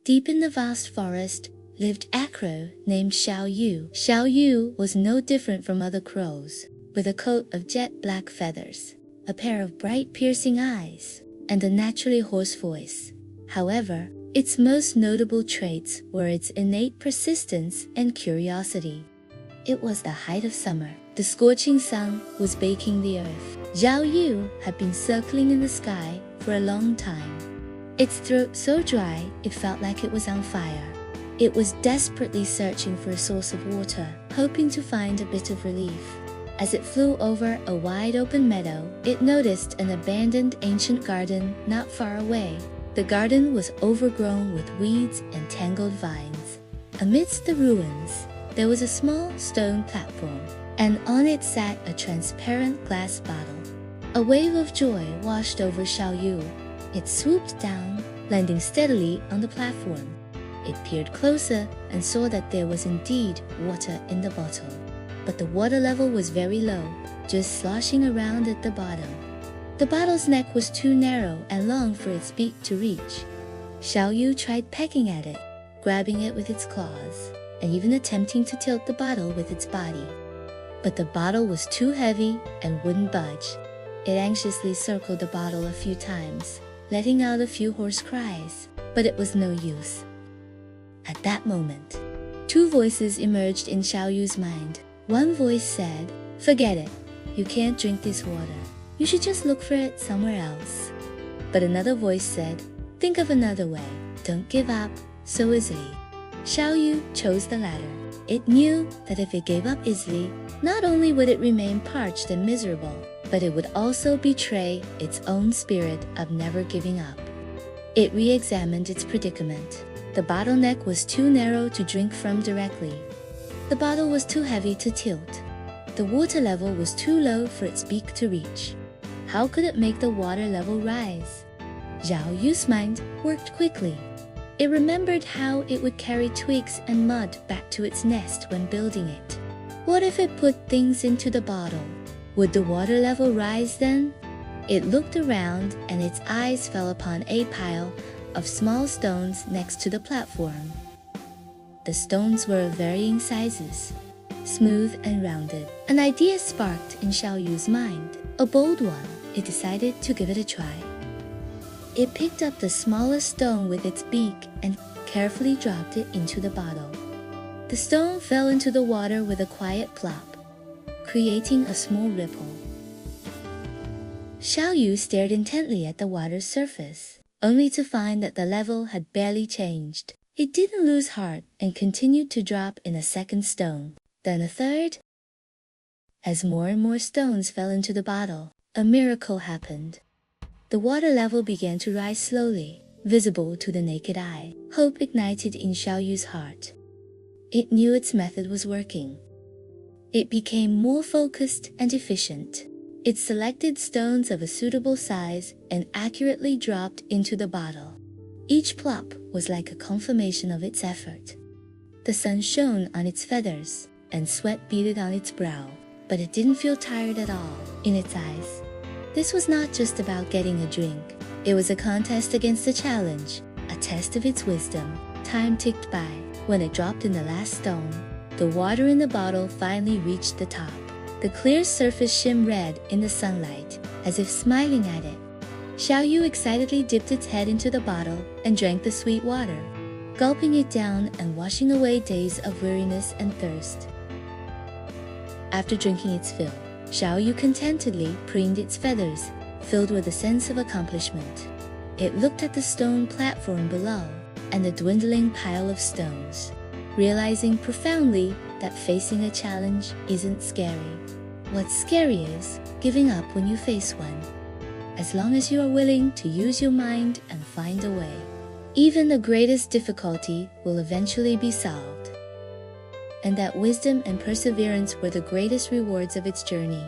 Deep in the vast forest lived a crow named Xiao Yu. Xiao Yu was no different from other crows, with a coat of jet black feathers, a pair of bright piercing eyes, and a naturally hoarse voice. However, its most notable traits were its innate persistence and curiosity. It was the height of summer. The scorching sun was baking the earth. Xiao Yu had been circling in the sky for a long time. Its throat so dry it felt like it was on fire. It was desperately searching for a source of water, hoping to find a bit of relief. As it flew over a wide open meadow, it noticed an abandoned ancient garden not far away. The garden was overgrown with weeds and tangled vines. Amidst the ruins, there was a small stone platform, and on it sat a transparent glass bottle. A wave of joy washed over Xiao Yu. It swooped down, landing steadily on the platform. It peered closer and saw that there was indeed water in the bottle. But the water level was very low, just sloshing around at the bottom. The bottle's neck was too narrow and long for its beak to reach. Xiao Yu tried pecking at it, grabbing it with its claws, and even attempting to tilt the bottle with its body. But the bottle was too heavy and wouldn't budge. It anxiously circled the bottle a few times, letting out a few hoarse cries, but it was no use. At that moment, two voices emerged in Xiao Yu's mind. One voice said, "Forget it. You can't drink this water. You should just look for it somewhere else." But another voice said, "Think of another way. Don't give up so easily." Xiao Yu chose the latter. It knew that if it gave up easily, not only would it remain parched and miserable, but it would also betray its own spirit of never giving up. It re-examined its predicament. The bottleneck was too narrow to drink from directly. The bottle was too heavy to tilt. The water level was too low for its beak to reach. How could it make the water level rise? Xiao Yu's mind worked quickly. It remembered how it would carry twigs and mud back to its nest when building it. What if it put things into the bottle? Would the water level rise then? It looked around and its eyes fell upon a pile of small stones next to the platform. The stones were of varying sizes, smooth and rounded. An idea sparked in Xiao Yu's mind. A bold one. It decided to give it a try. It picked up the smallest stone with its beak and carefully dropped it into the bottle. The stone fell into the water with a quiet plop, creating a small ripple. Xiao Yu stared intently at the water's surface, only to find that the level had barely changed. It didn't lose heart and continued to drop in a second stone, then a third. As more and more stones fell into the bottle, a miracle happened. The water level began to rise slowly, visible to the naked eye. Hope ignited in Xiao Yu's heart. It knew its method was working. It became more focused and efficient. It selected stones of a suitable size and accurately dropped into the bottle. Each plop was like a confirmation of its effort. The sun shone on its feathers, and sweat beaded on its brow, but it didn't feel tired at all in its eyes. This was not just about getting a drink. It was a contest against a challenge, a test of its wisdom. Time ticked by. When it dropped in the last stone, the water in the bottle finally reached the top. The clear surface shimmered red in the sunlight, as if smiling at it. Xiao Yu excitedly dipped its head into the bottle and drank the sweet water, gulping it down and washing away days of weariness and thirst. After drinking its fill, Xiao Yu contentedly preened its feathers, filled with a sense of accomplishment. It looked at the stone platform below and the dwindling pile of stones, realizing profoundly that facing a challenge isn't scary. What's scary is giving up when you face one. As long as you are willing to use your mind and find a way, even the greatest difficulty will eventually be solved. And that wisdom and perseverance were the greatest rewards of its journey.